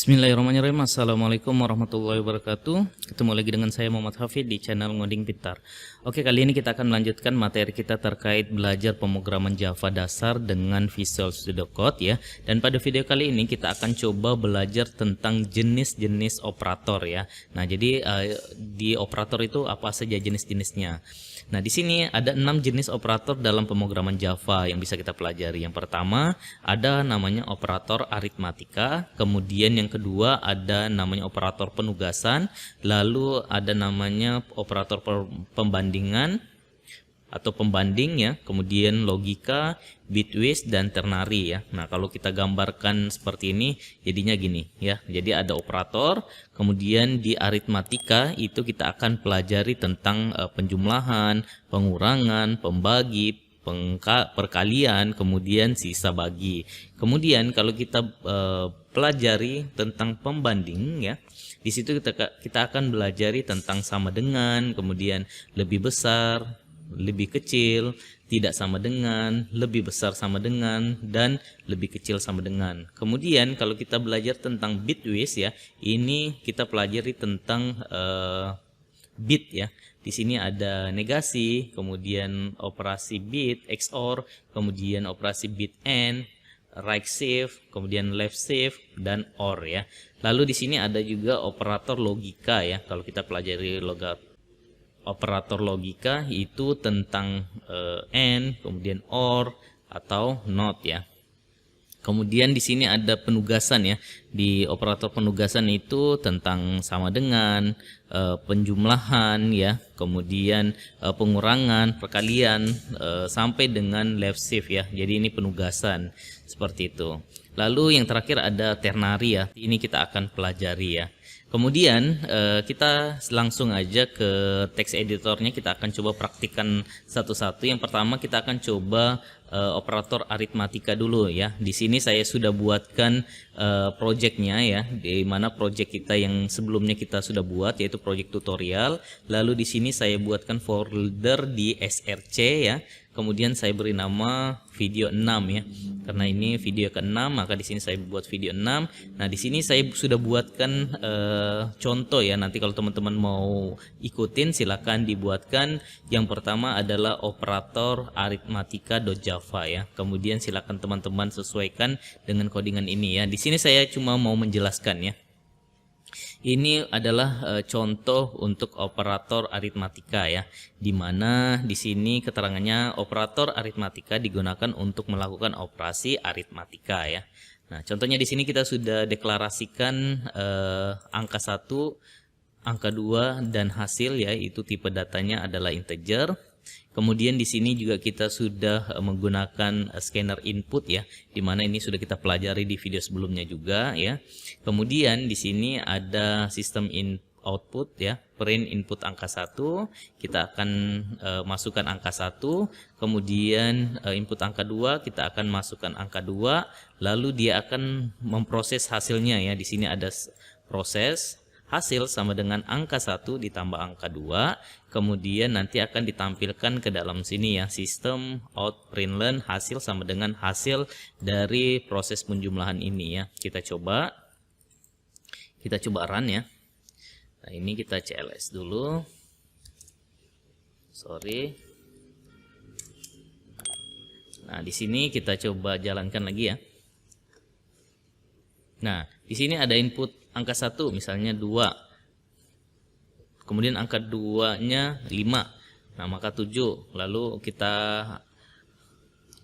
Bismillahirrahmanirrahim. Assalamualaikum warahmatullahi wabarakatuh. Ketemu lagi dengan saya Muhammad Hafid di channel Ngoding Pintar. Oke, kali ini kita akan melanjutkan materi kita terkait belajar pemrograman Java dasar dengan Visual Studio Code ya. Dan pada video kali ini kita akan coba belajar tentang jenis-jenis operator ya. Nah, jadi di operator itu apa saja jenis-jenisnya. Nah, di sini ada 6 jenis operator dalam pemrograman Java yang bisa kita pelajari. Yang pertama ada namanya operator aritmatika, kemudian yang kedua ada namanya operator penugasan, lalu ada namanya operator pembandingan atau pembanding ya, kemudian logika, bitwise dan ternary ya. Nah, kalau kita gambarkan seperti ini jadinya gini ya. Jadi ada operator, kemudian di aritmatika itu kita akan pelajari tentang penjumlahan, pengurangan, pembagi, perkalian, kemudian sisa bagi. Kemudian kalau kita pelajari tentang pembanding ya, di situ kita akan belajari tentang sama dengan, kemudian lebih besar, lebih kecil, tidak sama dengan, lebih besar sama dengan, dan lebih kecil sama dengan. Kemudian kalau kita belajar tentang bitwise ya, ini kita pelajari tentang bit ya. Di sini ada negasi, kemudian operasi bit XOR, kemudian operasi bit AND, right shift, kemudian left shift dan OR ya. Lalu di sini ada juga operator logika ya. Kalau kita pelajari operator logika itu tentang AND, kemudian OR atau NOT ya. Kemudian di sini ada penugasan ya. Di operator penugasan itu tentang sama dengan, penjumlahan ya, kemudian pengurangan, perkalian sampai dengan left shift ya. Jadi ini penugasan seperti itu. Lalu yang terakhir ada ternary ya. Ini kita akan pelajari ya. Kemudian kita langsung aja ke text editornya, kita akan coba praktikkan satu-satu. Yang pertama kita akan coba operator aritmatika dulu ya. Di sini saya sudah buatkan projectnya ya, di mana project kita yang sebelumnya kita sudah buat yaitu project tutorial. Lalu di sini saya buatkan folder di src ya. Kemudian saya beri nama video 6 ya. Karena ini video ke-6, maka di sini saya buat video 6. Nah, di sini saya sudah buatkan contoh ya. Nanti kalau teman-teman mau ikutin silakan dibuatkan. Yang pertama adalah operator aritmatika.java ya. Kemudian silakan teman-teman sesuaikan dengan codingan ini ya. Di sini saya cuma mau menjelaskan ya. Ini adalah contoh untuk operator aritmatika ya, dimana di sini keterangannya operator aritmatika digunakan untuk melakukan operasi aritmatika ya. Nah, contohnya di sini kita sudah deklarasikan angka 1, angka 2 dan hasil ya, itu tipe datanya adalah integer. Kemudian di sini juga kita sudah menggunakan scanner input ya, dimana ini sudah kita pelajari di video sebelumnya juga ya. Kemudian di sini ada sistem output ya, print input angka 1, kita akan masukkan angka 1, kemudian input angka 2 kita akan masukkan angka 2, lalu dia akan memproses hasilnya ya. Di sini ada proses hasil sama dengan angka 1 ditambah angka 2, kemudian nanti akan ditampilkan ke dalam sini ya, sistem out println hasil sama dengan hasil dari proses penjumlahan ini ya. Kita coba run ya. Nah, ini kita CLS dulu, sorry. Nah, di sini kita coba jalankan lagi ya. Nah, di sini ada input angka 1 misalnya 2. Kemudian angka 2-nya 5. Nah, maka 7. Lalu kita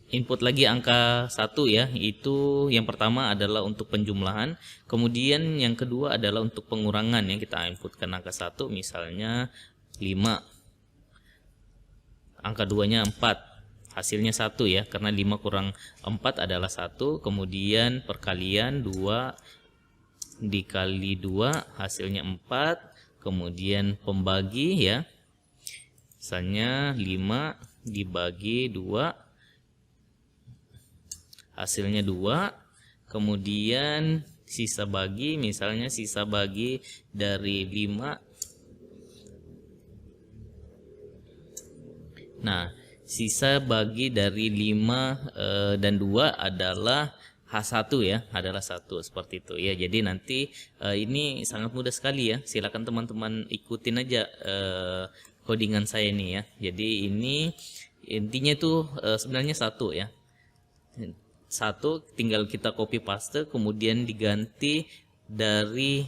input lagi angka 1 ya. Itu yang pertama adalah untuk penjumlahan, kemudian yang kedua adalah untuk pengurangan ya. Kita inputkan angka 1 misalnya 5. Angka 2-nya 4. Hasilnya 1 ya, karena 5 kurang 4 adalah 1. Kemudian perkalian 2 dikali 2 hasilnya 4. Kemudian pembagi ya, misalnya 5 dibagi 2 hasilnya 2. Kemudian sisa bagi, misalnya sisa bagi dari 5. Nah, sisa bagi dari 5 dan 2 adalah H1 ya, adalah 1 seperti itu ya. Jadi nanti ini sangat mudah sekali ya. Silakan teman-teman ikutin aja codingan saya ini ya. Jadi ini intinya itu sebenarnya 1 ya. 1 tinggal kita copy paste, kemudian diganti dari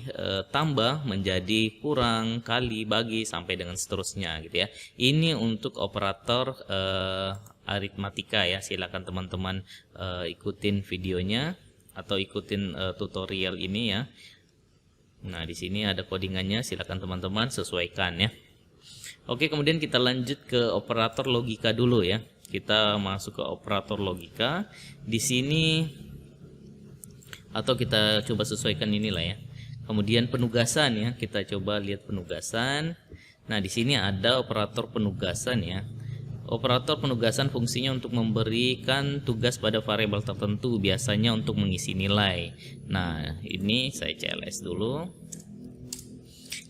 tambah menjadi kurang, kali, bagi, sampai dengan seterusnya gitu ya. Ini untuk operator aritmatika ya. Silakan teman-teman ikutin videonya atau ikutin tutorial ini ya. Nah, di sini ada codingannya, silakan teman-teman sesuaikan ya. Oke, kemudian kita lanjut ke operator logika dulu ya. Kita masuk ke operator logika. Di sini atau kita coba sesuaikan inilah ya. Kemudian penugasan ya, kita coba lihat penugasan. Nah, di sini ada operator penugasan ya. Operator penugasan fungsinya untuk memberikan tugas pada variabel tertentu, biasanya untuk mengisi nilai. Nah, ini saya CLS dulu.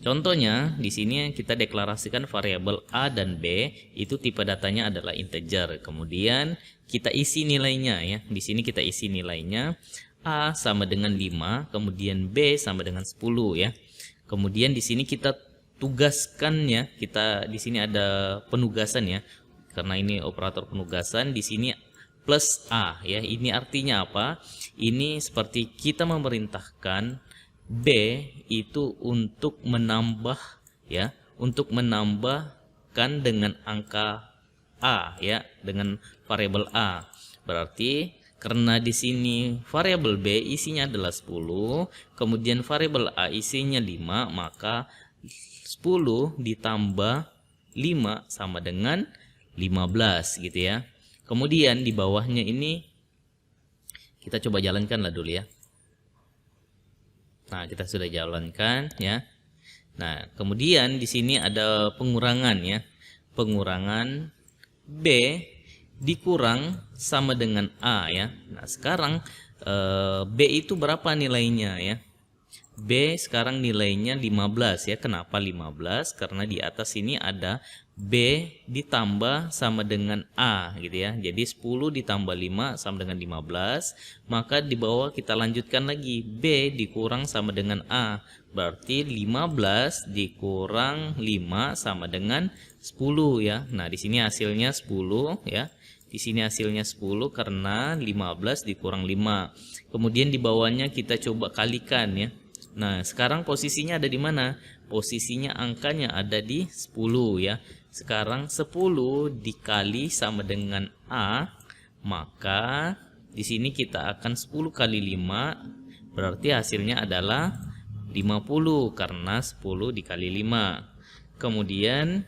Contohnya di sini kita deklarasikan variabel A dan B, itu tipe datanya adalah integer. Kemudian kita isi nilainya ya. Di sini kita isi nilainya. A sama dengan 5, kemudian B sama dengan 10 ya. Kemudian di sini kita tugaskan ya. Kita di sini ada penugasan ya. Karena ini operator penugasan, di sini plus A ya. Ini artinya apa? Ini seperti kita memerintahkan B itu untuk menambah ya, untuk menambahkan dengan angka A ya, dengan variabel A. Berarti karena di sini variabel B isinya adalah 10, kemudian variabel A isinya 5, maka 10 ditambah 5 sama dengan 15 gitu ya. Kemudian di bawahnya ini kita coba jalankan lah dulu ya. Nah, kita sudah jalankan ya. Nah, kemudian di sini ada pengurangan ya. Pengurangan B dikurang sama dengan A ya. Nah, sekarang B itu berapa nilainya ya? B sekarang nilainya 15 ya. Kenapa 15? Karena di atas ini ada B ditambah sama dengan A gitu ya. Jadi 10 ditambah 5 sama dengan 15. Maka di bawah kita lanjutkan lagi, B dikurang sama dengan A. Berarti 15 dikurang 5 sama dengan 10 ya. Nah, di sini hasilnya 10 ya. Di sini hasilnya 10 karena 15 dikurang 5. Kemudian di bawahnya kita coba kalikan ya. Nah, sekarang posisinya ada di mana? Posisinya angkanya ada di 10 ya. Sekarang 10 dikali sama dengan A, maka di sini kita akan 10 kali 5, berarti hasilnya adalah 50 karena 10 dikali 5. Kemudian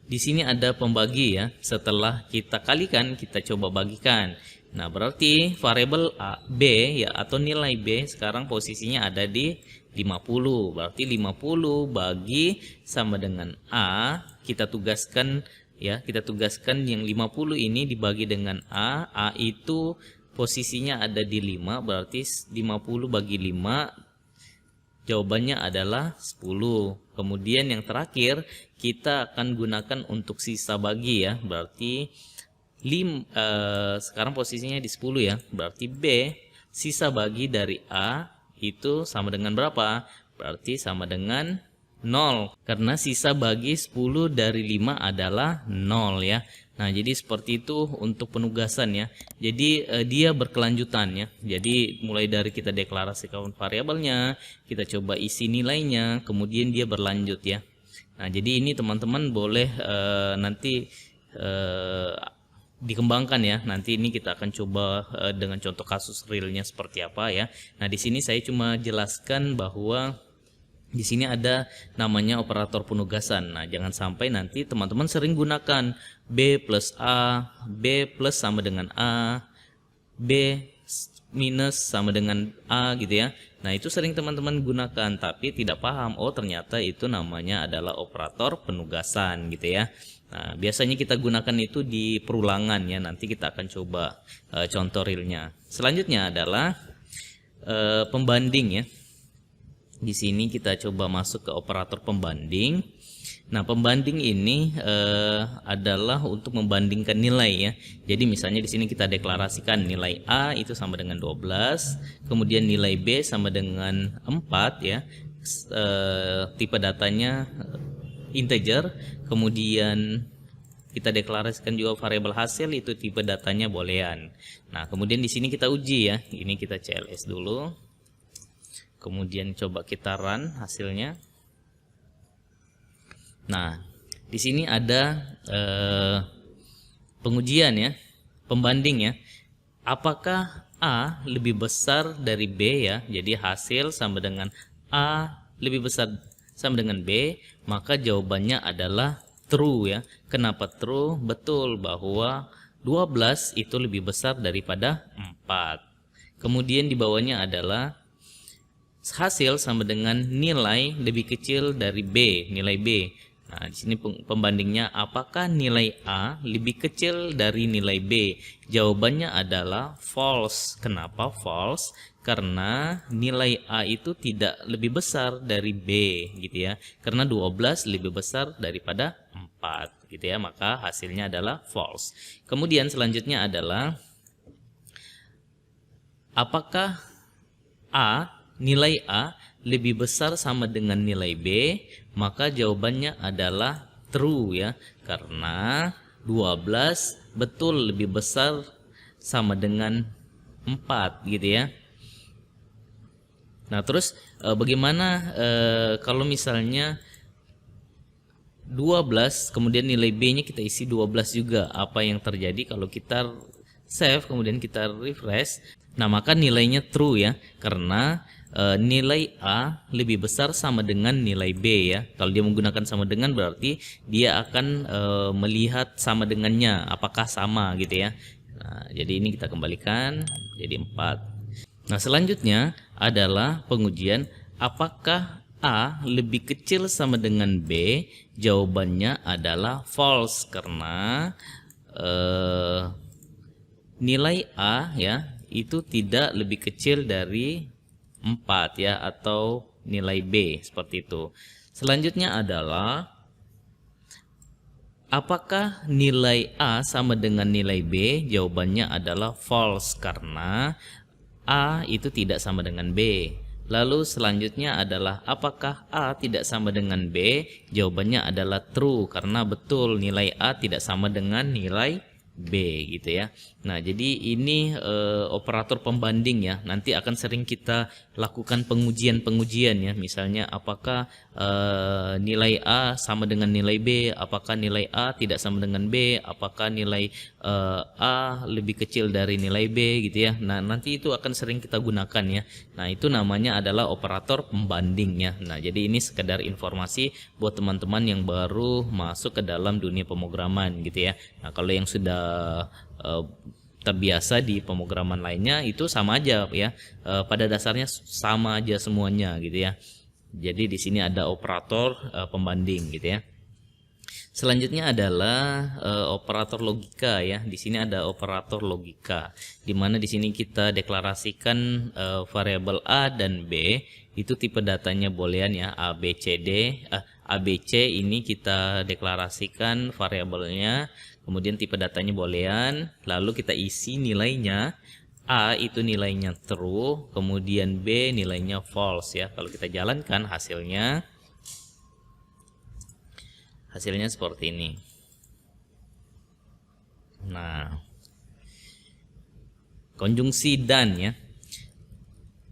di sini ada pembagi ya. Setelah kita kalikan, kita coba bagikan. Nah, berarti variabel B ya, atau nilai B sekarang posisinya ada di 50. Berarti 50 bagi sama dengan A, kita tugaskan ya, kita tugaskan yang 50 ini dibagi dengan A. A itu posisinya ada di 5, berarti 50 bagi 5 jawabannya adalah 10. Kemudian yang terakhir kita akan gunakan untuk sisa bagi ya. Berarti sekarang posisinya di 10 ya. Berarti B sisa bagi dari A itu sama dengan berapa? Berarti sama dengan 0. Karena sisa bagi 10 dari 5 adalah 0 ya. Nah, jadi seperti itu untuk penugasan ya. Jadi dia berkelanjutan ya. Jadi mulai dari kita deklarasikan variabelnya, kita coba isi nilainya, kemudian dia berlanjut ya. Nah, jadi ini teman-teman boleh nanti dikembangkan ya. Nanti ini kita akan coba dengan contoh kasus realnya seperti apa ya. Nah, di sini saya cuma jelaskan bahwa di sini ada namanya operator penugasan. Nah, jangan sampai nanti teman-teman sering gunakan B plus A, B plus sama dengan A, B minus sama dengan A gitu ya. Nah, itu sering teman-teman gunakan tapi tidak paham, oh ternyata itu namanya adalah operator penugasan gitu ya. Nah, biasanya kita gunakan itu di perulangan ya. Nanti kita akan coba contoh realnya. Selanjutnya adalah pembanding ya. Di sini kita coba masuk ke operator pembanding. Nah, pembanding ini adalah untuk membandingkan nilai ya. Jadi misalnya di sini kita deklarasikan nilai A itu sama dengan 12, kemudian nilai B sama dengan 4 ya. Tipe datanya integer, kemudian kita deklarasikan juga variabel hasil itu tipe datanya boolean. Nah, kemudian di sini kita uji ya. Ini kita CLS dulu. Kemudian coba kita run hasilnya. Nah, di sini ada pengujian ya, pembanding ya. Apakah A lebih besar dari B ya? Jadi hasil sama dengan A lebih besar sama dengan B, maka jawabannya adalah true ya. Kenapa true? Betul bahwa 12 itu lebih besar daripada 4. Kemudian di bawahnya adalah hasil sama dengan nilai lebih kecil dari B, nilai B. Nah, di sini pembandingnya apakah nilai A lebih kecil dari nilai B? Jawabannya adalah false. Kenapa false? Karena nilai A itu tidak lebih besar dari B gitu ya. Karena 12 lebih besar daripada 4 gitu ya. Maka hasilnya adalah false. Kemudian selanjutnya adalah apakah nilai A lebih besar sama dengan nilai B? Maka jawabannya adalah true ya, karena 12 betul lebih besar sama dengan 4 gitu ya. Nah, terus bagaimana kalau misalnya 12 kemudian nilai B-nya kita isi 12 juga? Apa yang terjadi kalau kita save kemudian kita refresh? Nah, maka nilainya true ya, karena nilai A lebih besar sama dengan nilai B ya. Kalau dia menggunakan sama dengan berarti dia akan melihat sama dengannya apakah sama gitu ya. Nah, jadi ini kita kembalikan jadi 4. Nah, selanjutnya adalah pengujian apakah A lebih kecil sama dengan B. Jawabannya adalah false karena nilai A ya itu tidak lebih kecil dari 4 ya, atau nilai B seperti itu. Selanjutnya adalah apakah nilai A sama dengan nilai B? Jawabannya adalah false karena A itu tidak sama dengan B. Lalu selanjutnya adalah apakah A tidak sama dengan B? Jawabannya adalah true karena betul nilai A tidak sama dengan nilai B gitu ya. Nah, jadi ini operator pembanding ya. Nanti akan sering kita lakukan pengujian ya. Misalnya apakah nilai A sama dengan nilai B, apakah nilai A tidak sama dengan B, apakah nilai A lebih kecil dari nilai B gitu ya. Nah, nanti itu akan sering kita gunakan ya. Nah, itu namanya adalah operator pembanding ya. Nah, jadi ini sekedar informasi buat teman-teman yang baru masuk ke dalam dunia pemrograman gitu ya. Nah, kalau yang sudah terbiasa di pemrograman lainnya itu sama aja ya, pada dasarnya sama aja semuanya gitu ya. Jadi di sini ada operator pembanding gitu ya. Selanjutnya adalah operator logika ya. Di sini ada operator logika, di mana di sini kita deklarasikan variabel A dan B itu tipe datanya boolean ya, A B C D. A B C ini kita deklarasikan variabelnya, kemudian tipe datanya boolean, lalu kita isi nilainya. A itu nilainya true, kemudian B nilainya false ya. Kalau kita jalankan hasilnya seperti ini. Nah, konjungsi dan ya,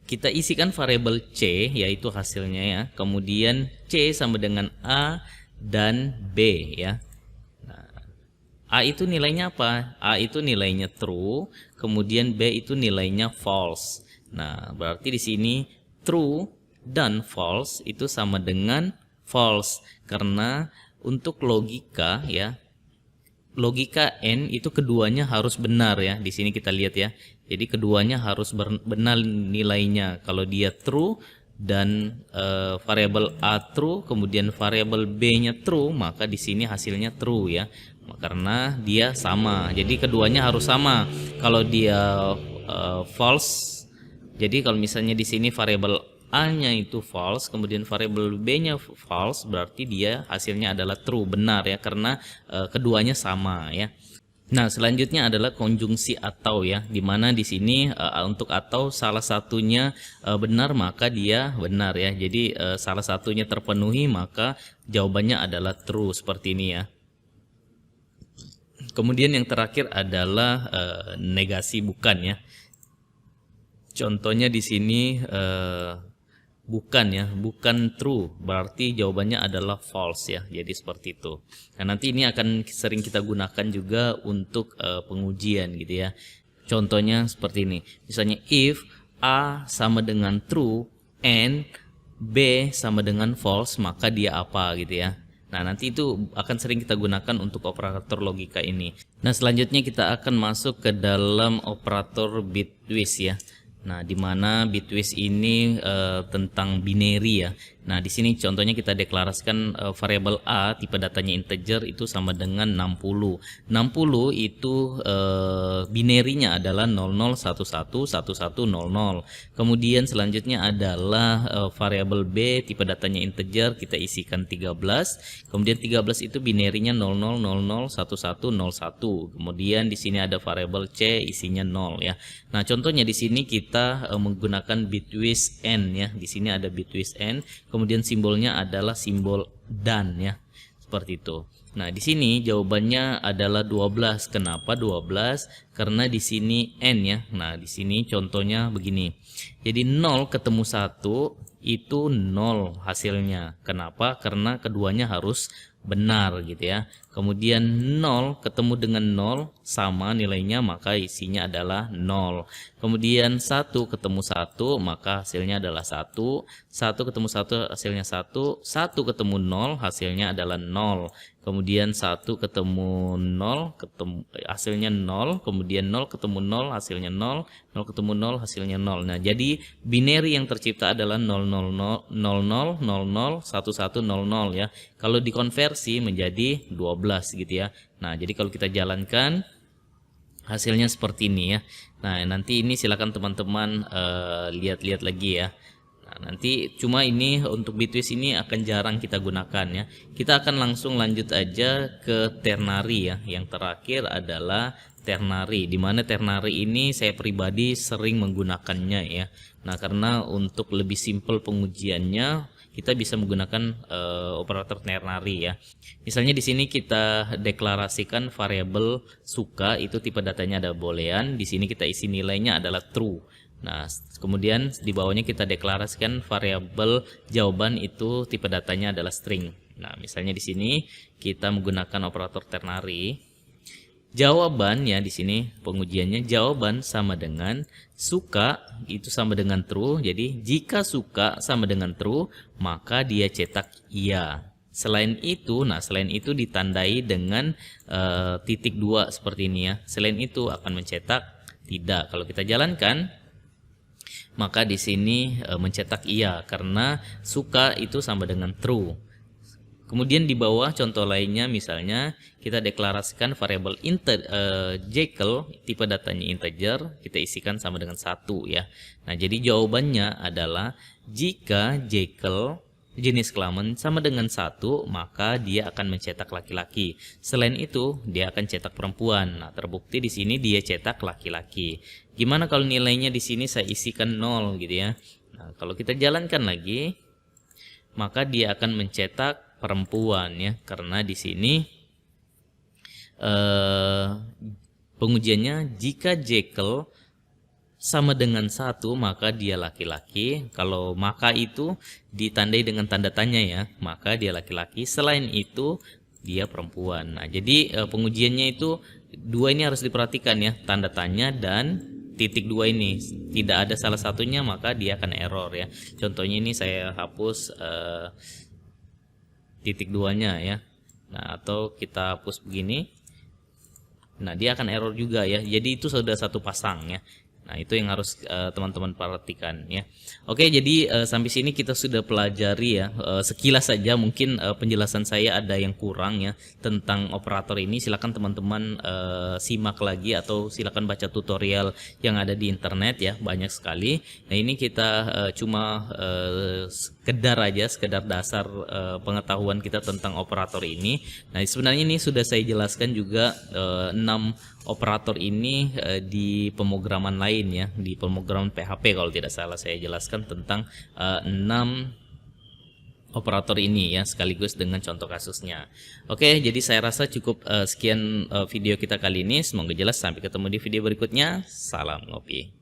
kita isikan variabel C yaitu hasilnya ya, kemudian C sama dengan A dan B ya. A itu nilainya apa? A itu nilainya true, kemudian B itu nilainya false. Nah, berarti di sini true dan false itu sama dengan false karena untuk logika ya, logika N itu keduanya harus benar ya. Di sini kita lihat ya. Jadi keduanya harus benar nilainya. Kalau dia true dan variabel A true, kemudian variabel B-nya true, maka di sini hasilnya true ya. Karena dia sama. Jadi keduanya harus sama. Kalau dia false, jadi kalau misalnya di sini variabel A-nya itu false, kemudian variabel B-nya false, berarti dia hasilnya adalah true, benar ya, karena keduanya sama ya. Nah, selanjutnya adalah konjungsi atau ya, dimana di sini untuk atau salah satunya benar maka dia benar ya. Jadi salah satunya terpenuhi maka jawabannya adalah true, seperti ini ya. Kemudian yang terakhir adalah negasi bukan ya. Contohnya di sini bukan ya, bukan true, berarti jawabannya adalah false ya. Jadi seperti itu. Nah, nanti ini akan sering kita gunakan juga untuk pengujian gitu ya. Contohnya seperti ini. Misalnya if A sama dengan true and B sama dengan false, maka dia apa gitu ya. Nah, nanti itu akan sering kita gunakan untuk operator logika ini. Nah, selanjutnya kita akan masuk ke dalam operator bitwise ya. Nah, di mana bitwise ini tentang binary ya. Nah, di sini contohnya kita deklarasikan variabel A tipe datanya integer itu sama dengan 60. 60 itu binary-nya adalah 00111100. Kemudian selanjutnya adalah variabel B tipe datanya integer, kita isikan 13. Kemudian 13 itu binary-nya 00001101. Kemudian di sini ada variabel C isinya 0 ya. Nah, contohnya di sini kita menggunakan bitwise n ya. Di sini ada bitwise n, kemudian simbolnya adalah simbol dan ya. Seperti itu. Nah, di sini jawabannya adalah 12. Kenapa 12? Karena di sini n ya. Nah, di sini contohnya begini. Jadi 0 ketemu 1 itu 0 hasilnya. Kenapa? Karena keduanya harus benar gitu ya. Kemudian 0 ketemu dengan 0 sama nilainya, maka isinya adalah 0. Kemudian 1 ketemu 1 maka hasilnya adalah 1. 1 ketemu 1 hasilnya 1. 1 ketemu 0 hasilnya adalah 0. Kemudian 1 ketemu 0 hasilnya 0. Kemudian 0 ketemu 0 hasilnya 0. 0 ketemu 0 hasilnya 0. Nah, jadi binary yang tercipta adalah 0000000 1100 ya. Kalau dikonversi menjadi 12 gitu ya. Nah, jadi kalau kita jalankan hasilnya seperti ini ya. Nah, nanti ini silakan teman-teman lihat-lihat lagi ya. Nah, nanti cuma ini untuk bitwise ini akan jarang kita gunakan ya. Kita akan langsung lanjut aja ke ternary ya. Yang terakhir adalah ternary, di mana ternary ini saya pribadi sering menggunakannya ya. Nah, karena untuk lebih simpel pengujiannya kita bisa menggunakan operator ternary ya. Misalnya di sini kita deklarasikan variabel suka, itu tipe datanya ada boolean. Di sini kita isi nilainya adalah true. Nah, kemudian di bawahnya kita deklarasikan variabel jawaban, itu tipe datanya adalah string. Nah, misalnya di sini kita menggunakan operator ternary. Jawaban ya, di sini pengujiannya jawaban sama dengan suka itu sama dengan true. Jadi jika suka sama dengan true, maka dia cetak iya. Selain itu ditandai dengan titik 2 seperti ini ya. Selain itu akan mencetak tidak. Kalau kita jalankan, maka di sini mencetak iya karena suka itu sama dengan true. Kemudian di bawah contoh lainnya, misalnya kita deklarasikan variabel Jekyll, tipe datanya integer, kita isikan sama dengan 1 ya. Nah, jadi jawabannya adalah jika Jekyll jenis kelamin sama dengan 1, maka dia akan mencetak laki-laki. Selain itu, dia akan cetak perempuan. Nah, terbukti di sini dia cetak laki-laki. Gimana kalau nilainya di sini saya isikan 0 gitu ya. Nah, kalau kita jalankan lagi, maka dia akan mencetak perempuan ya, karena di sini pengujiannya jika Jekyll sama dengan 1 maka dia laki-laki. Kalau maka itu ditandai dengan tanda tanya ya, maka dia laki-laki. Selain itu dia perempuan. Nah, jadi pengujiannya itu dua ini harus diperhatikan ya, tanda tanya dan titik 2 ini. Tidak ada salah satunya maka dia akan error ya. Contohnya ini saya hapus titik 2-nya ya. Nah, atau kita hapus begini. Nah, dia akan error juga ya. Jadi itu sudah satu pasang ya. Nah, itu yang harus teman-teman perhatikan ya. Oke, jadi sampai sini kita sudah pelajari ya sekilas saja, mungkin penjelasan saya ada yang kurang ya tentang operator ini. Silakan teman-teman simak lagi atau silakan baca tutorial yang ada di internet ya, banyak sekali. Nah, ini kita cuma sekedar dasar pengetahuan kita tentang operator ini. Nah, sebenarnya ini sudah saya jelaskan juga 6 operator ini di pemrograman lain ya, di pemrograman PHP kalau tidak salah saya jelaskan tentang 6 operator ini ya, sekaligus dengan contoh kasusnya. Oke, jadi saya rasa cukup sekian video kita kali ini. Semoga jelas. Sampai ketemu di video berikutnya. Salam ngopi.